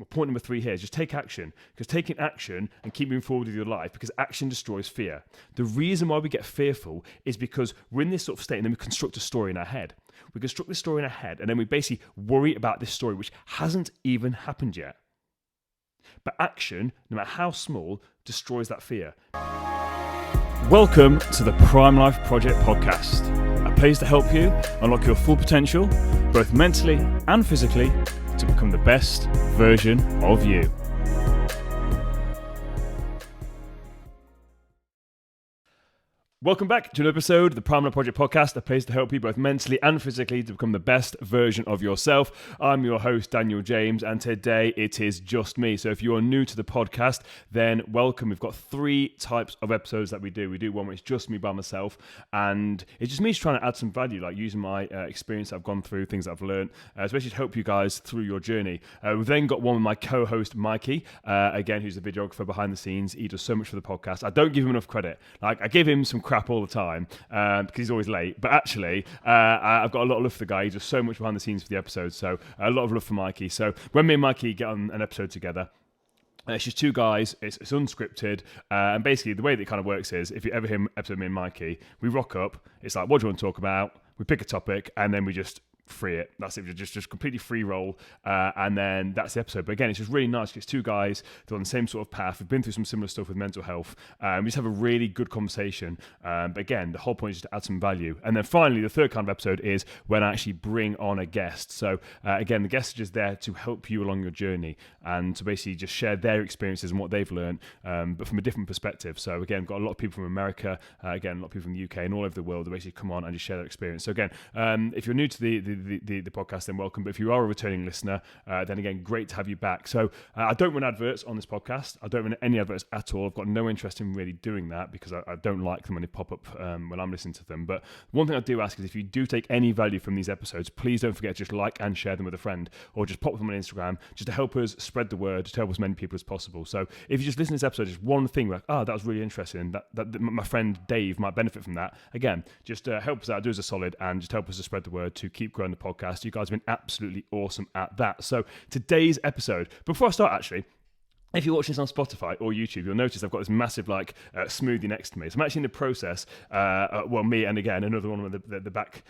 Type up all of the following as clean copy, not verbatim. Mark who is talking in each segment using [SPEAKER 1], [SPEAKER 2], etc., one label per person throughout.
[SPEAKER 1] point number 3 here is just take action, because taking action and keep moving forward with your life, because action destroys fear. The reason why we get fearful is because we're in this sort of state and then we construct a story in our head. We construct this story in our head and then we basically worry about this story which hasn't even happened yet. But action, no matter how small, destroys that fear. Welcome to the Prime Life Project podcast, a place to help you unlock your full potential, both mentally and physically, to become the best version of you. Welcome back to another episode of the Prime Life Project podcast, a place to help you both mentally and physically to become the best version of yourself. I'm your host, Daniel James, and today it is just me. So if you are new to the podcast, then welcome. We've got 3 types of episodes that we do. We do one where it's just me by myself, and it's just me trying to add some value, like using my experience that I've gone through, things that I've learned, especially to help you guys through your journey. We've then got one with my co-host, Mikey, again, who's the videographer behind the scenes. He does so much for the podcast. I don't give him enough credit. Like, I give him some crap all the time because he's always late, but actually I've got a lot of love for the guy. He does so much behind the scenes for the episodes, so a lot of love for Mikey. So when me and Mikey get on an episode together, it's just 2 guys, it's unscripted, and basically the way that it kind of works is, if you ever hear an episode of me and Mikey, we rock up, it's like, what do you want to talk about? We pick a topic and then we just free it. That's it. Just completely free roll, and then that's the episode. But again, it's just really nice. It's 2 guys, they're on the same sort of path. We've been through some similar stuff with mental health. We just have a really good conversation. But again, the whole point is to add some value. And then finally, the third kind of episode is when I actually bring on a guest. So again, the guest is just there to help you along your journey and to basically just share their experiences and what they've learned, but from a different perspective. So again, got a lot of people from America, again, a lot of people from the UK and all over the world that basically come on and just share their experience. So again, if you're new to the podcast, then welcome. But if you are a returning listener, then again, great to have you back. So I don't run adverts on this podcast. I don't run any adverts at all. I've got no interest in really doing that because I don't like them when they pop up when I'm listening to them. But one thing I do ask is, if you do take any value from these episodes, please don't forget to just like and share them with a friend, or just pop them on Instagram, just to help us spread the word, to help as many people as possible. So if you just listen to this episode, just one thing like, that was really interesting, that my friend Dave might benefit from that, again, just help us out, do us a solid, and just help us to spread the word to keep growing the podcast. You guys have been absolutely awesome at that. So today's episode, before I start actually, if you're watching this on Spotify or YouTube, you'll notice I've got this massive smoothie next to me. So I'm actually in the process, me and again another one of the back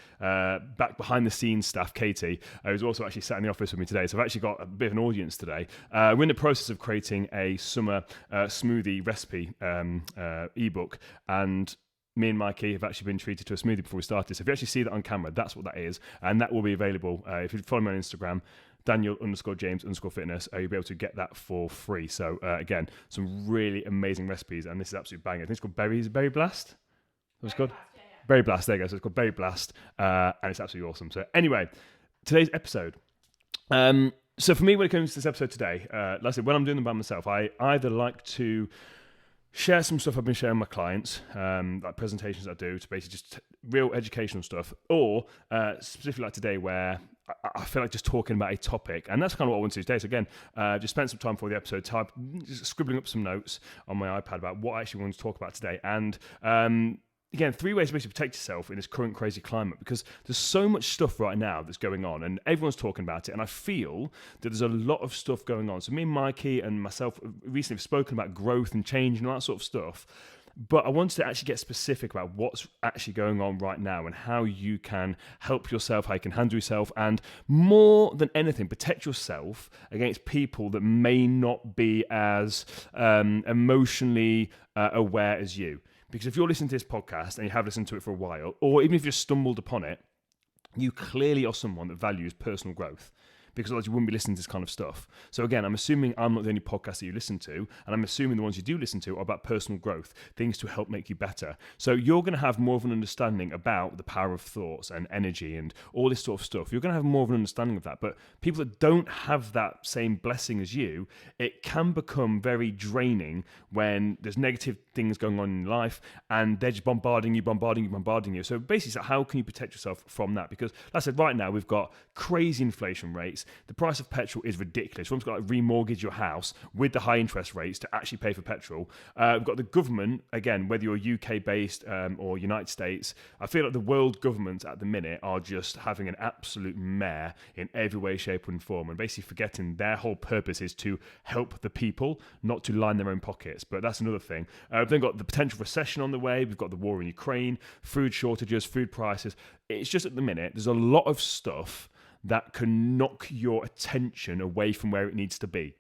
[SPEAKER 1] behind the scenes staff, Katie, who's also actually sat in the office with me today. So I've actually got a bit of an audience today. We're in the process of creating a summer smoothie recipe ebook, and me and Mikey have actually been treated to a smoothie before we started. So if you actually see that on camera, that's what that is, and that will be available if you follow me on Instagram, Daniel_James_fitness, you'll be able to get that for free. So again, some really amazing recipes, and this is absolute banging. I think it's called Berry Blast. What's it called? Yeah. Berry Blast. There you go. So it's called Berry Blast, and it's absolutely awesome. So anyway, today's episode. So for me, when it comes to this episode today, like I said, when I'm doing them by myself, I either like to share some stuff I've been sharing with my clients, like presentations I do, to basically just real educational stuff, or specifically like today where I feel like just talking about a topic, and that's kind of what I want to do today. So again, just spend some time for the episode, just scribbling up some notes on my iPad about what I actually want to talk about today, and again, 3 ways to basically protect yourself in this current crazy climate, because there's so much stuff right now that's going on and everyone's talking about it, and I feel that there's a lot of stuff going on. So me and Mikey and myself recently have spoken about growth and change and all that sort of stuff, but I wanted to actually get specific about what's actually going on right now and how you can help yourself, how you can handle yourself, and more than anything, protect yourself against people that may not be as emotionally aware as you. Because if you're listening to this podcast and you have listened to it for a while, or even if you've stumbled upon it, you clearly are someone that values personal growth, because otherwise you wouldn't be listening to this kind of stuff. So again, I'm assuming I'm not the only podcast that you listen to, and I'm assuming the ones you do listen to are about personal growth, things to help make you better. So you're going to have more of an understanding about the power of thoughts and energy and all this sort of stuff. You're going to have more of an understanding of that. But people that don't have that same blessing as you, it can become very draining when there's negative things going on in life and they're just bombarding you. So basically, how can you protect yourself from that? Because like I said, right now we've got crazy inflation rates. States, the price of petrol is ridiculous. One's got to remortgage your house with the high interest rates to actually pay for petrol. We've got the government, again, whether you're UK based or United States, I feel like the world governments at the minute are just having an absolute mare in every way, shape and form, and basically forgetting their whole purpose is to help the people, not to line their own pockets. But that's another thing. We've then got the potential recession on the way. We've got the war in Ukraine, food shortages, food prices. It's just at the minute, there's a lot of stuff that can knock your attention away from where it needs to be.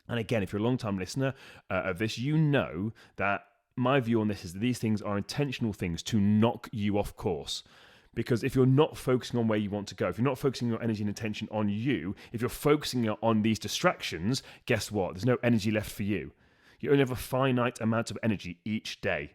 [SPEAKER 1] And again, if you're a long-time listener of this, you know that my view on this is that these things are intentional things to knock you off course. Because if you're not focusing on where you want to go, if you're not focusing your energy and attention on you, if you're focusing on these distractions, guess what? There's no energy left for you. You only have a finite amount of energy each day.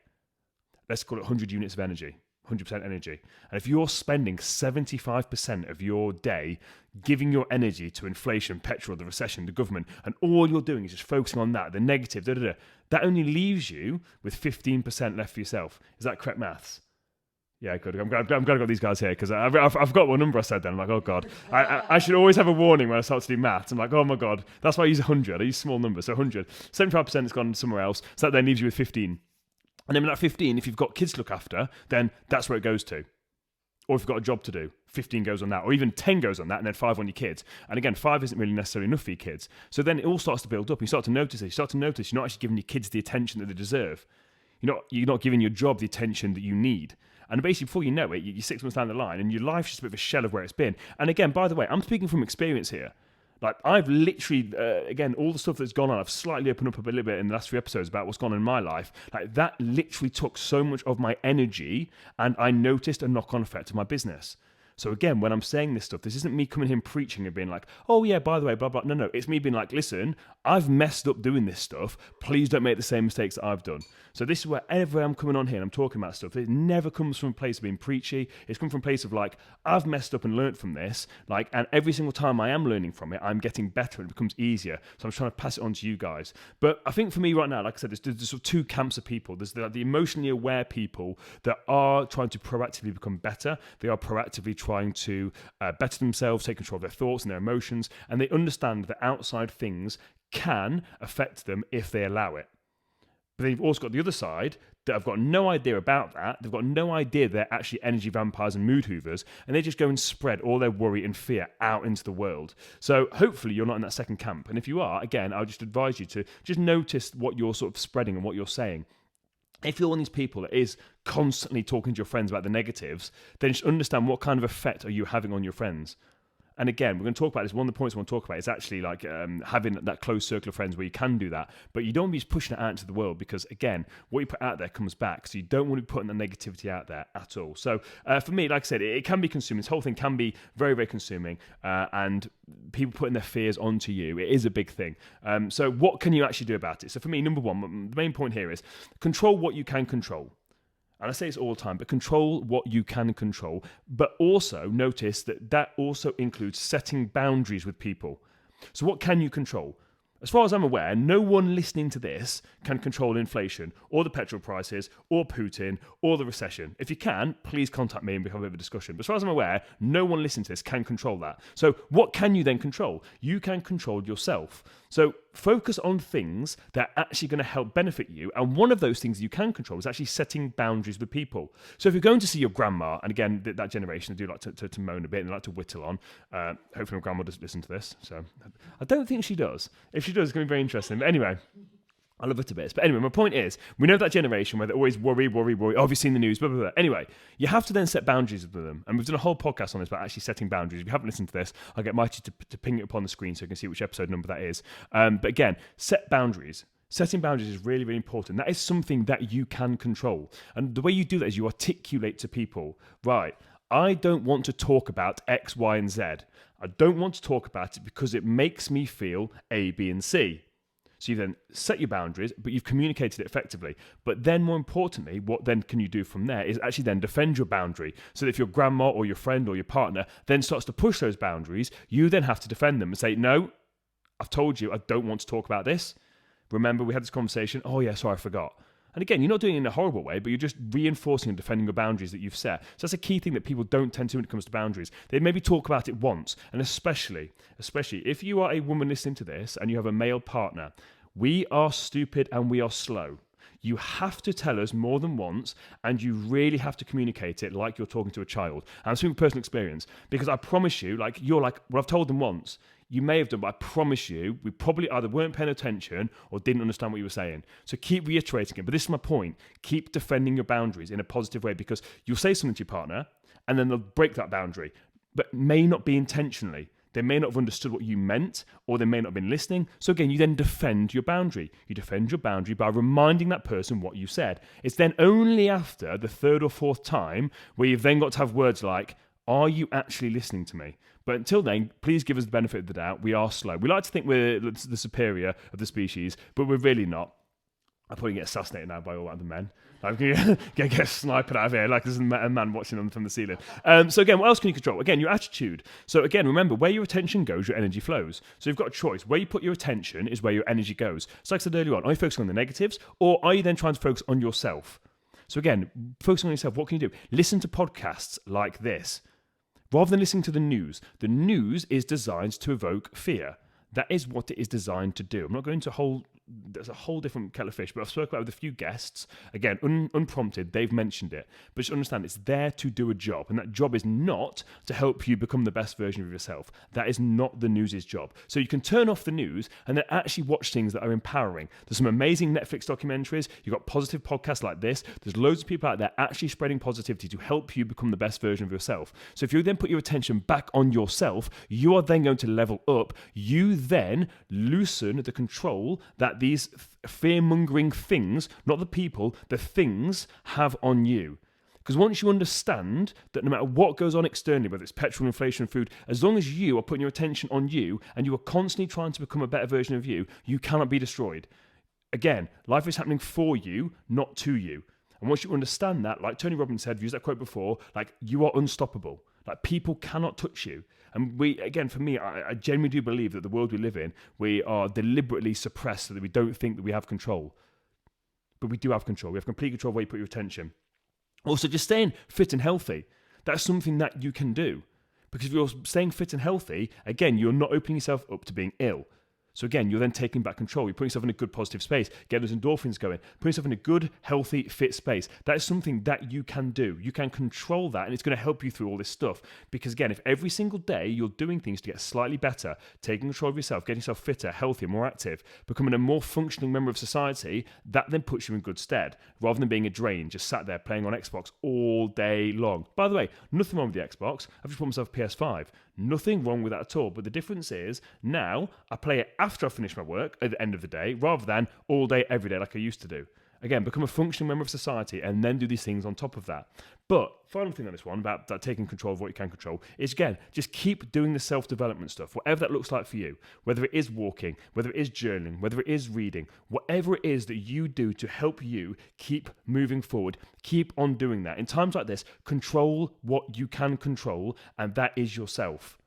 [SPEAKER 1] Let's call it 100 units of energy. 100% energy. And if you're spending 75% of your day giving your energy to inflation, petrol, the recession, the government, and all you're doing is just focusing on that, the negative, that only leaves you with 15% left for yourself. Is that correct maths? Yeah, good. I'm glad I got these guys here because I've got what number I said then. I'm like, oh God. I should always have a warning when I start to do maths. I'm like, oh my God. That's why I use 100. I use small numbers. So 100. 75% has gone somewhere else. So that then leaves you with 15. And then with that 15, if you've got kids to look after, then that's where it goes to. Or if you've got a job to do, 15 goes on that. Or even 10 goes on that, and then 5 on your kids. And again, 5 isn't really necessarily enough for your kids. So then it all starts to build up. You start to notice it. You start to notice you're not actually giving your kids the attention that they deserve. You're not giving your job the attention that you need. And basically, before you know it, you're 6 months down the line, and your life's just a bit of a shell of where it's been. And again, by the way, I'm speaking from experience here. Like, I've literally, again, all the stuff that's gone on, I've slightly opened up a little bit in the last few episodes about what's gone on in my life. Like, that literally took so much of my energy, and I noticed a knock-on effect to my business. So again, when I'm saying this stuff, this isn't me coming here preaching and being like, oh yeah, by the way, blah, blah. No. It's me being like, listen, I've messed up doing this stuff. Please don't make the same mistakes that I've done. So this is wherever I'm coming on here and I'm talking about stuff, it never comes from a place of being preachy. It's come from a place of like, I've messed up and learned from this. Like, and every single time I am learning from it, I'm getting better and it becomes easier. So I'm trying to pass it on to you guys. But I think for me right now, like I said, there's sort of 2 camps of people. There's the emotionally aware people that are trying to proactively become better. They are proactively trying to better themselves, take control of their thoughts and their emotions, and they understand that outside things can affect them if they allow it. But then you've also got the other side that have got no idea about that. They've got no idea they're actually energy vampires and mood hoovers, and they just go and spread all their worry and fear out into the world. So hopefully you're not in that second camp. And if you are, again, I would just advise you to just notice what you're sort of spreading and what you're saying. If you're one of these people that is constantly talking to your friends about the negatives, then just understand what kind of effect are you having on your friends. And again, we're going to talk about this. One of the points I want to talk about is actually like having that close circle of friends where you can do that, but you don't want to be just pushing it out into the world because, again, what you put out there comes back. So you don't want to be putting the negativity out there at all. So for me, like I said, it can be consuming. This whole thing can be very, very consuming, and people putting their fears onto you. It is a big thing. So what can you actually do about it? So for me, number one, the main point here is control what you can control. And I say this all the time, but control what you can control. But also notice that also includes setting boundaries with people. So what can you control? As far as I'm aware, no one listening to this can control inflation or the petrol prices or Putin or the recession. If you can, please contact me and we have a bit of a discussion. But as far as I'm aware, no one listening to this can control that. So what can you then control? You can control yourself. So focus on things that are actually going to help benefit you. And one of those things you can control is actually setting boundaries with people. So if you're going to see your grandma, and again, that generation, they do like to moan a bit and like to whittle on. Hopefully my grandma doesn't listen to this. So I don't think she does. If she does, it's going to be very interesting. But anyway, I love her to bits. But anyway, my point is, we know that generation where they always worry. Oh, have you seen the news? Blah, blah, blah. Anyway, you have to then set boundaries with them. And we've done a whole podcast on this about actually setting boundaries. If you haven't listened to this, I'll get Mikey to ping it up on the screen so you can see which episode number that is. But again, set boundaries. Setting boundaries is really, really important. That is something that you can control. And the way you do that is you articulate to people, right, I don't want to talk about X, Y, and Z. I don't want to talk about it because it makes me feel A, B, and C. So you then set your boundaries, but you've communicated it effectively. But then more importantly, what then can you do from there is actually then defend your boundary. So that if your grandma or your friend or your partner then starts to push those boundaries, you then have to defend them and say, no, I've told you I don't want to talk about this. Remember, we had this conversation. Oh yeah, sorry, I forgot. And again, you're not doing it in a horrible way, but you're just reinforcing and defending your boundaries that you've set. So that's a key thing that people don't tend to when it comes to boundaries. They maybe talk about it once, and especially if you are a woman listening to this and you have a male partner, we are stupid and we are slow. You have to tell us more than once, and you really have to communicate it like you're talking to a child. And I'm speaking from personal experience, because I promise you, well, I've told them once, you may have done, but I promise you, we probably either weren't paying attention or didn't understand what you were saying. So keep reiterating it. But this is my point. Keep defending your boundaries in a positive way, because you'll say something to your partner, and then they'll break that boundary, but may not be intentionally. They may not have understood what you meant, or they may not have been listening. So again, you then defend your boundary. You defend your boundary by reminding that person what you said. It's then only after the third or fourth time where you've then got to have words like, are you actually listening to me? But until then, please give us the benefit of the doubt. We are slow. We like to think we're the superior of the species, but we're really not. I'm probably get assassinated now by all other men. I'm going to get a sniper out of here like there's a man watching them from the ceiling. So again, what else can you control? Again, your attitude. So again, remember, where your attention goes, your energy flows. So you've got a choice. Where you put your attention is where your energy goes. So like I said earlier on, are you focusing on the negatives, or are you then trying to focus on yourself? So again, focusing on yourself, what can you do? Listen to podcasts like this. Rather than listening to the news is designed to evoke fear. That is what it is designed to do. I'm not going to there's a whole different kettle of fish, but I've spoken about it with a few guests. Again, unprompted, they've mentioned it. But just understand, it's there to do a job. And that job is not to help you become the best version of yourself. That is not the news's job. So you can turn off the news and then actually watch things that are empowering. There's some amazing Netflix documentaries. You've got positive podcasts like this. There's loads of people out there actually spreading positivity to help you become the best version of yourself. So if you then put your attention back on yourself, you are then going to level up. You then loosen the control that these fear-mongering things, not the people, the things have on you. Because once you understand that no matter what goes on externally, whether it's petrol, inflation, food, as long as you are putting your attention on you and you are constantly trying to become a better version of you, you cannot be destroyed. Again, life is happening for you, not to you. And once you understand that, like Tony Robbins said, I've used that quote before, like, you are unstoppable. Like, people cannot touch you. And for me, I genuinely do believe that the world we live in, we are deliberately suppressed so that we don't think that we have control. But we do have control. We have complete control of where you put your attention. Also, just staying fit and healthy. That's something that you can do. Because if you're staying fit and healthy, again, you're not opening yourself up to being ill. So again, you're then taking back control. You're putting yourself in a good, positive space, getting those endorphins going, putting yourself in a good, healthy, fit space. That is something that you can do. You can control that, and it's going to help you through all this stuff. Because again, if every single day you're doing things to get slightly better, taking control of yourself, getting yourself fitter, healthier, more active, becoming a more functioning member of society, that then puts you in good stead, rather than being a drain, just sat there playing on Xbox all day long. By the way, nothing wrong with the Xbox. I've just bought myself a PS5. Nothing wrong with that at all. But the difference is, now I play it after I finish my work at the end of the day, rather than all day, every day like I used to do. Again, become a functioning member of society and then do these things on top of that. But final thing on this one about that taking control of what you can control is, again, just keep doing the self-development stuff, whatever that looks like for you, whether it is walking, whether it is journaling, whether it is reading, whatever it is that you do to help you keep moving forward, keep on doing that. In times like this, control what you can control, and that is yourself.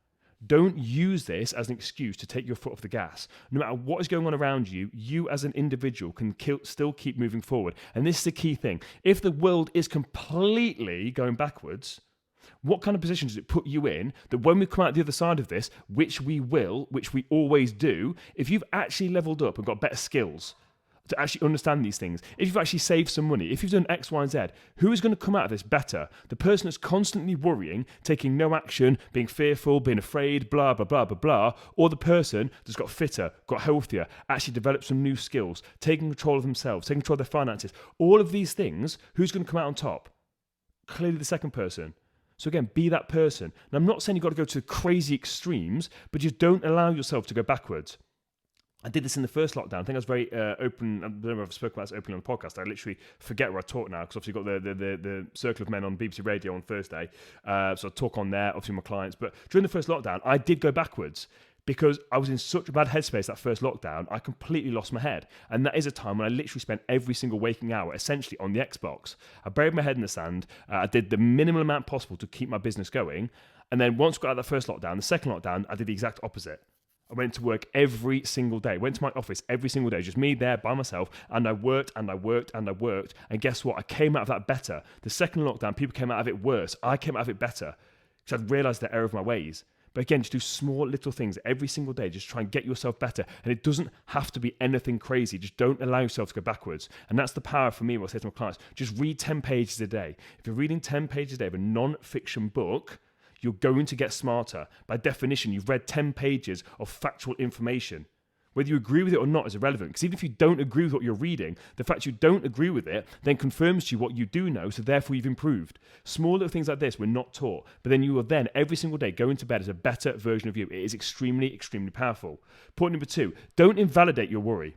[SPEAKER 1] Don't use this as an excuse to take your foot off the gas. No matter what is going on around you, you as an individual can still keep moving forward. And this is the key thing. If the world is completely going backwards, what kind of position does it put you in that when we come out the other side of this, which we will, which we always do, if you've actually leveled up and got better skills to actually understand these things, if you've actually saved some money, if you've done X, Y, and Z, who is going to come out of this better? The person that's constantly worrying, taking no action, being fearful, being afraid, blah, blah, blah, blah, blah, or the person that's got fitter, got healthier, actually developed some new skills, taking control of themselves, taking control of their finances, all of these things, who's going to come out on top? Clearly the second person. So again, be that person. And I'm not saying you've got to go to crazy extremes, but just don't allow yourself to go backwards. I did this in the first lockdown. I think I was very open. I don't know if I've spoken about this openly on the podcast. I literally forget where I talk now, because obviously you've got the Circle of Men on BBC Radio on Thursday. So I talk on there, obviously my clients. But during the first lockdown, I did go backwards because I was in such a bad headspace that first lockdown. I completely lost my head. And that is a time when I literally spent every single waking hour essentially on the Xbox. I buried my head in the sand. I did the minimum amount possible to keep my business going. And then once I got out of that first lockdown, the second lockdown, I did the exact opposite. I went to work every single day, went to my office every single day, just me there by myself, and I worked and I worked and I worked. And guess what? I came out of that better. The second lockdown, people came out of it worse. I came out of it better because I'd realised the error of my ways. But again, just do small little things every single day. Just try and get yourself better. And it doesn't have to be anything crazy. Just don't allow yourself to go backwards. And that's the power for me, what I say to my clients. Just read 10 pages a day. If you're reading 10 pages a day of a non-fiction book, you're going to get smarter. By definition, you've read 10 pages of factual information. Whether you agree with it or not is irrelevant, because even if you don't agree with what you're reading, the fact you don't agree with it then confirms to you what you do know, so therefore you've improved. Small little things like this we're not taught, but then you will then every single day go into bed as a better version of you. It is extremely, extremely powerful. Point number 2, don't invalidate your worry.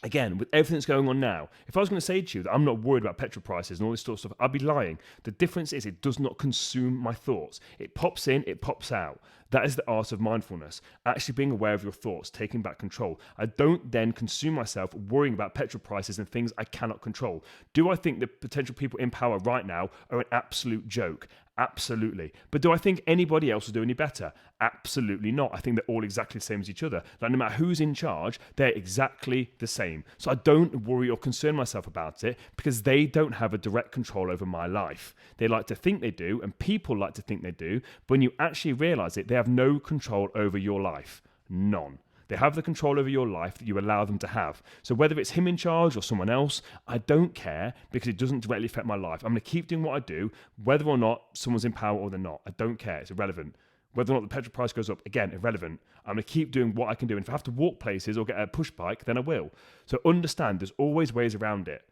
[SPEAKER 1] Again, with everything that's going on now, if I was going to say to you that I'm not worried about petrol prices and all this sort of stuff, I'd be lying. The difference is it does not consume my thoughts. It pops in, it pops out. That is the art of mindfulness, actually being aware of your thoughts, taking back control. I don't then consume myself worrying about petrol prices and things I cannot control. Do I think the potential people in power right now are an absolute joke? Absolutely. But do I think anybody else will do any better? Absolutely not. I think they're all exactly the same as each other. Like no matter who's in charge, they're exactly the same. So I don't worry or concern myself about it because they don't have a direct control over my life. They like to think they do, and people like to think they do. But when you actually realize it, they have no control over your life. None. They have the control over your life that you allow them to have. So whether it's him in charge or someone else, I don't care because it doesn't directly affect my life. I'm going to keep doing what I do, whether or not someone's in power or they're not. I don't care. It's irrelevant. Whether or not the petrol price goes up, again, irrelevant. I'm going to keep doing what I can do. And if I have to walk places or get a push bike, then I will. So understand there's always ways around it.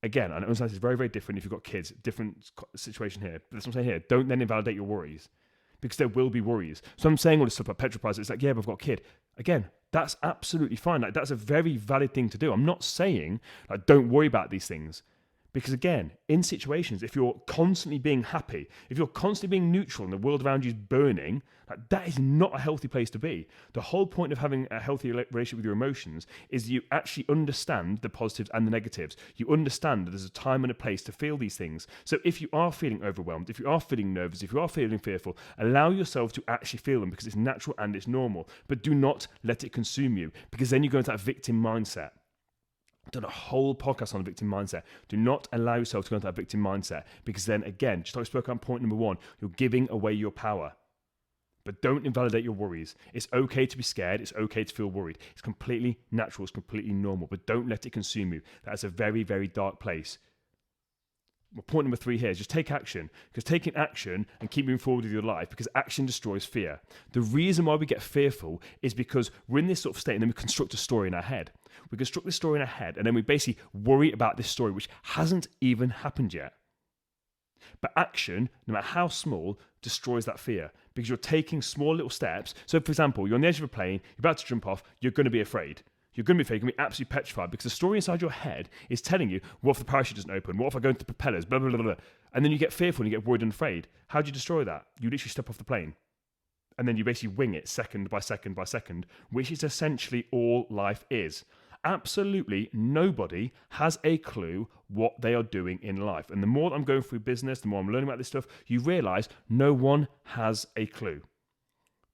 [SPEAKER 1] Again, I understand it's very, very different if you've got kids. Different situation here. But that's what I'm saying here. Don't then invalidate your worries, because there will be worries. So I'm saying all this stuff about petrol prices. It's like, yeah, but I've got a kid. Again, that's absolutely fine. Like, that's a very valid thing to do. I'm not saying, like, don't worry about these things. Because again, in situations, if you're constantly being happy, if you're constantly being neutral and the world around you is burning, like, that is not a healthy place to be. The whole point of having a healthy relationship with your emotions is you actually understand the positives and the negatives. You understand that there's a time and a place to feel these things. So if you are feeling overwhelmed, if you are feeling nervous, if you are feeling fearful, allow yourself to actually feel them because it's natural and it's normal. But do not let it consume you, because then you go into that victim mindset. I've done a whole podcast on the victim mindset. Do not allow yourself to go into that victim mindset, because then again, just like I spoke on point number 1, you're giving away your power. But don't invalidate your worries. It's okay to be scared. It's okay to feel worried. It's completely natural. It's completely normal. But don't let it consume you. That's a very, very dark place. Well, point number 3 here is just take action, because taking action and keep moving forward with your life, because action destroys fear. The reason why we get fearful is because we're in this sort of state and then we construct a story in our head. We construct this story in our head and then we basically worry about this story which hasn't even happened yet. But action, no matter how small, destroys that fear because you're taking small little steps. So for example, you're on the edge of a plane, you're about to jump off, you're going to be afraid. You're going to be afraid, you're going to be absolutely petrified because the story inside your head is telling you, what if the parachute doesn't open? What if I go into the propellers? Blah, blah, blah, blah. And then you get fearful and you get worried and afraid. How do you destroy that? You literally step off the plane. And then you basically wing it second by second by second, which is essentially all life is. Absolutely nobody has a clue what they are doing in life. And the more I'm going through business, the more I'm learning about this stuff, you realize no one has a clue.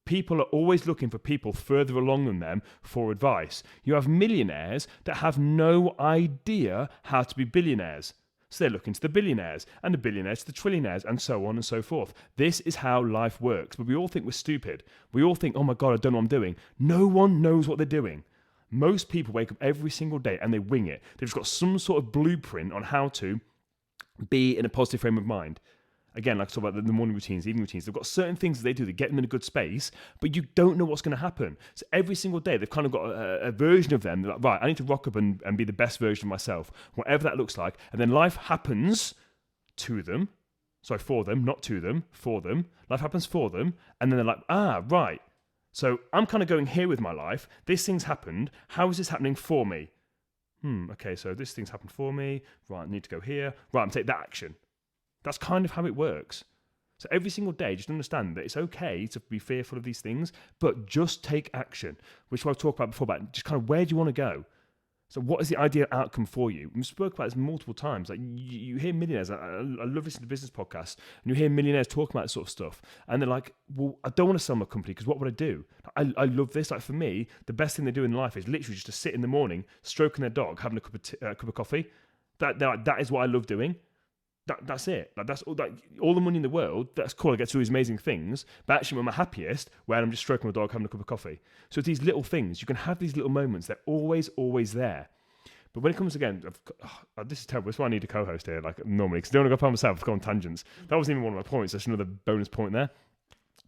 [SPEAKER 1] People are always looking for people further along than them for advice. You have millionaires that have no idea how to be billionaires. So they're looking to the billionaires, and the billionaires to the trillionaires, and so on and so forth. This is how life works. But we all think we're stupid. We all think, oh my God, I don't know what I'm doing. No one knows what they're doing. Most people wake up every single day and they wing it. They've just got some sort of blueprint on how to be in a positive frame of mind. Again, like I talk about the morning routines, evening routines, they've got certain things that they do that get them in a good space, but you don't know what's going to happen. So every single day, they've kind of got a version of them. They're like, right, I need to rock up and be the best version of myself, whatever that looks like. And then life happens to them. Sorry, for them, not to them, for them. Life happens for them. And then they're like, right. So I'm kind of going here with my life. This thing's happened. How is this happening for me? Okay, so this thing's happened for me. Right, I need to go here. Right, I'm taking that action. That's kind of how it works. So every single day, just understand that it's okay to be fearful of these things, but just take action, which I've talked about before, about just kind of where do you want to go? So what is the ideal outcome for you? We've spoken about this multiple times. Like you hear millionaires, I love listening to business podcasts, and you hear millionaires talking about this sort of stuff, and they're like, well, I don't want to sell my company because what would I do? I love this. Like for me, the best thing they do in life is literally just to sit in the morning, stroking their dog, having a cup of coffee. That is what I love doing. That's it. Like that's all the money in the world. That's cool. I get to do these amazing things. But actually, I'm happiest when I'm just stroking my dog, having a cup of coffee. So these little things, you can have these little moments. They're always there. But when it comes again, this is terrible. That's why I need a co-host here, like normally, because I don't want to go by myself. I've gone on tangents. That wasn't even one of my points. That's another bonus point there.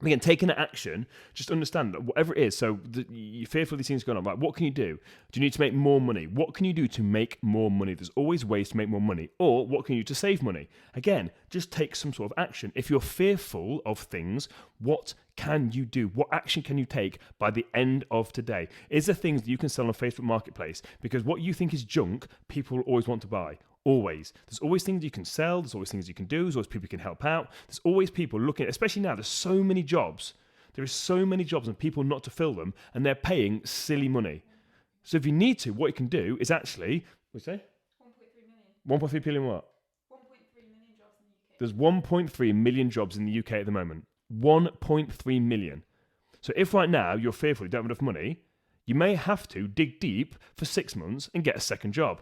[SPEAKER 1] Again, taking action, just understand that whatever it is, so you're fearful of these things going on, right? What can you do? Do you need to make more money? What can you do to make more money? There's always ways to make more money. Or what can you do to save money? Again, just take some sort of action. If you're fearful of things, what can you do? What action can you take by the end of today? Is there things that you can sell on Facebook Marketplace? Because what you think is junk, people will always want to buy. Always. There's always things you can sell. There's always things you can do. There's always people you can help out. There's always people looking, especially now, there's so many jobs. There is so many jobs and people not to fill them, and they're paying silly money. So if you need to, what you can do is actually, what did you say? 1.3 million. 1.3 billion what?
[SPEAKER 2] 1.3 million jobs in the UK.
[SPEAKER 1] There's 1.3 million jobs in the UK at the moment. 1.3 million. So if right now you're fearful you don't have enough money, you may have to dig deep for 6 months and get a second job.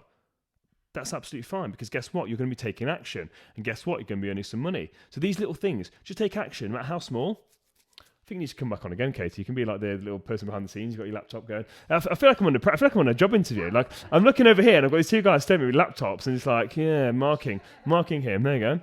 [SPEAKER 1] That's absolutely fine, because guess what? You're going to be taking action. And guess what? You're going to be earning some money. So these little things, just take action, no matter how small. I think you need to come back on again, Katie. You can be like the little person behind the scenes. You've got your laptop going. I feel like I'm on a job interview. Like I'm looking over here and I've got these two guys staring at me with laptops, and it's like, yeah, marking him. There you go.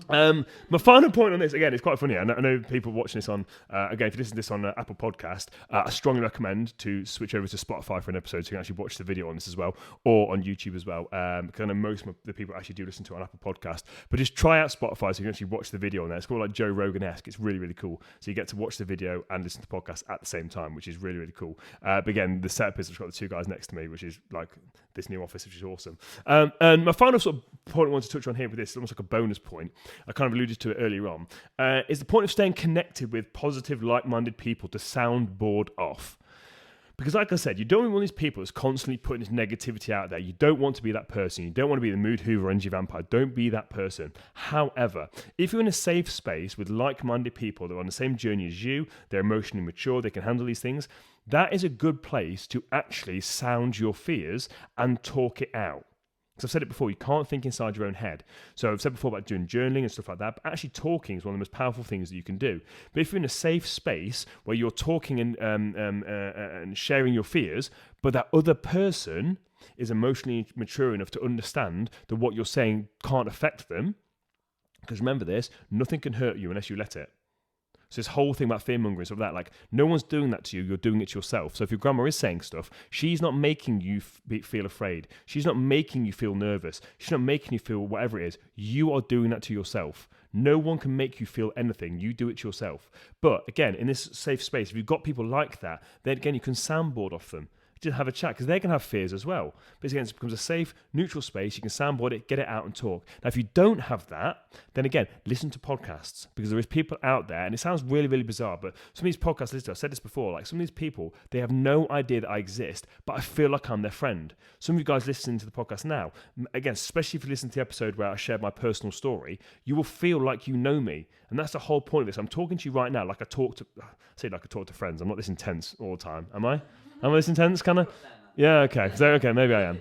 [SPEAKER 1] My final point on this, again, it's quite funny. I know people watching this on, again, if you listen to this on Apple Podcast, I strongly recommend to switch over to Spotify for an episode so you can actually watch the video on this as well, or on YouTube as well, because I know most of the people actually do listen to it on Apple Podcast. But just try out Spotify so you can actually watch the video on there. It's called like Joe Rogan-esque. It's really, really cool. So you get to watch the video and listen to the podcast at the same time, which is really, really cool. But again, the setup is I've got the two guys next to me, which is like this new office, which is awesome. And my final sort of point I want to touch on here with this, almost like a bonus point, I kind of alluded to it earlier on, is the point of staying connected with positive, like-minded people to sound bored off. Because like I said, you don't want these people that's constantly putting this negativity out there. You don't want to be that person. You don't want to be the mood hoover, energy vampire. Don't be that person. However, if you're in a safe space with like-minded people that are on the same journey as you, they're emotionally mature, they can handle these things, that is a good place to actually sound your fears and talk it out. Because I've said it before, you can't think inside your own head. So I've said before about doing journaling and stuff like that, but actually talking is one of the most powerful things that you can do. But if you're in a safe space where you're talking and sharing your fears, but that other person is emotionally mature enough to understand that what you're saying can't affect them, because remember this, nothing can hurt you unless you let it. So this whole thing about fear-mongering, sort of that, like, no one's doing that to you, you're doing it to yourself. So if your grandma is saying stuff, she's not making you feel afraid. She's not making you feel nervous. She's not making you feel whatever it is. You are doing that to yourself. No one can make you feel anything. You do it to yourself. But again, in this safe space, if you've got people like that, then again, you can soundboard off them. Just have a chat, because they can have fears as well. But again, it becomes a safe, neutral space. You can soundboard it, get it out and talk. Now, if you don't have that, then again, listen to podcasts, because there is people out there, and it sounds really, really bizarre, but some of these podcast listeners, I've said this before, like some of these people, they have no idea that I exist, but I feel like I'm their friend. Some of you guys listening to the podcast now, again, especially if you listen to the episode where I shared my personal story, you will feel like you know me. And that's the whole point of this. I'm talking to you right now like I talk to friends. I'm not this intense all the time, am I? Am I this intense, kind of? Yeah, okay. So, okay, maybe I am.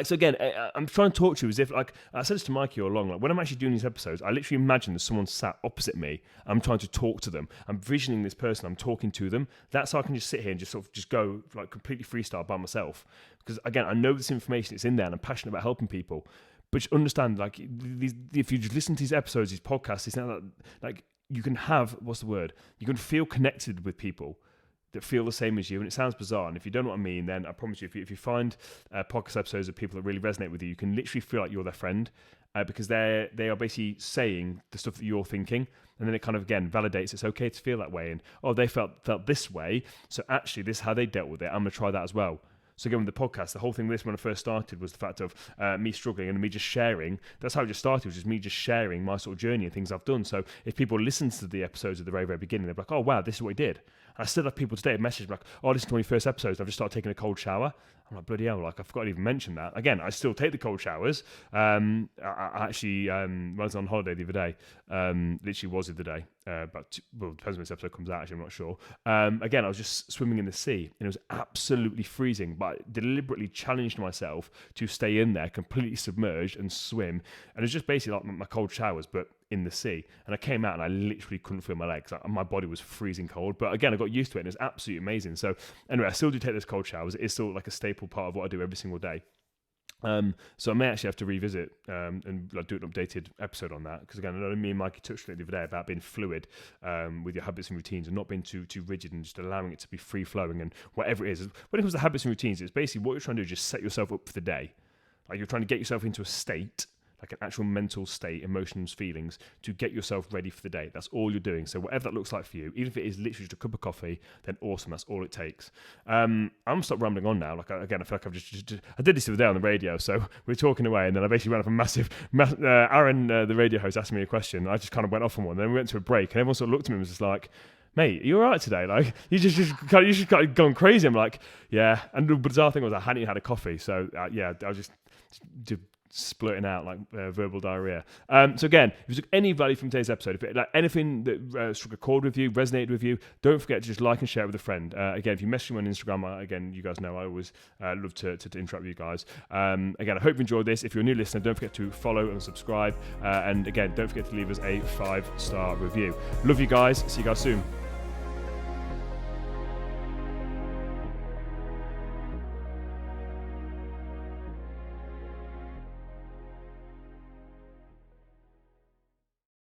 [SPEAKER 1] So again, I'm trying to talk to you as if, like, I said this to Mikey all along, like, when I'm actually doing these episodes, I literally imagine there's someone sat opposite me. I'm trying to talk to them. I'm visioning this person. I'm talking to them. That's how I can just sit here and just go, like, completely freestyle by myself. Because, again, I know this information, it's in there, and I'm passionate about helping people. But just understand, like, if you just listen to these episodes, these podcasts, it's not like, you can have, you can feel connected with people that feel the same as you, and it sounds bizarre, and if you don't know what I mean, then I promise you, if you find podcast episodes of people that really resonate with you, you can literally feel like you're their friend, because they are basically saying the stuff that you're thinking, and then it kind of, again, validates it's okay to feel that way, and they felt this way, so actually this is how they dealt with it, I'm going to try that as well. So again, with the podcast, the whole thing when I first started was the fact of me struggling and me just sharing. That's how it just started, was just me just sharing my sort of journey and things I've done. So if people listen to the episodes at the very, very beginning, they're like, oh, wow, this is what he did. I still have people today message me like, oh, listen to one of your first episodes. I've just started taking a cold shower. I'm like, bloody hell, like I forgot to even mention that. Again, I still take the cold showers. I actually, when I was on holiday the other day, literally was the other day, well, depends when this episode comes out, actually, I'm not sure. Again, I was just swimming in the sea and it was absolutely freezing, but I deliberately challenged myself to stay in there completely submerged and swim. And it's just basically like my cold showers, but in the sea. And I came out and I literally couldn't feel my legs. My body was freezing cold. But again, I got used to it and it was absolutely amazing. So anyway, I still do take those cold showers. It is still like a staple part of what I do every single day. So I may actually have to revisit and like, do an updated episode on that, because again, I know me and Mikey touched on it the other day about being fluid with your habits and routines and not being too rigid and just allowing it to be free flowing and whatever it is. When it comes to habits and routines, it's basically what you're trying to do is just set yourself up for the day. Like you're trying to get yourself into a state, like an actual mental state, emotions, feelings, to get yourself ready for the day. That's all you're doing. So whatever that looks like for you, even if it is literally just a cup of coffee, then awesome. That's all it takes. I'm going to stop rambling on now. Like again, I feel like I've just I did this the other day on the radio. So we were talking away and then I basically ran off a massive, Aaron, the radio host, asked me a question. And I just kind of went off on one. Then we went to a break and everyone sort of looked at me and was just like, mate, are you all right today? Like, you just kind of gone crazy. I'm like, yeah. And the bizarre thing was I hadn't even had a coffee. So yeah, I was just splurting out like verbal diarrhea. So again, if you took any value from today's episode, if it, like anything that struck a chord with you, resonated with you, don't forget to just like and share it with a friend. Again, if you message me on Instagram, again, you guys know I always love to interact with you guys. Again, I hope you enjoyed this. If you're a new listener, don't forget to follow and subscribe. And again, don't forget to leave us a 5-star review. Love you guys. See you guys soon.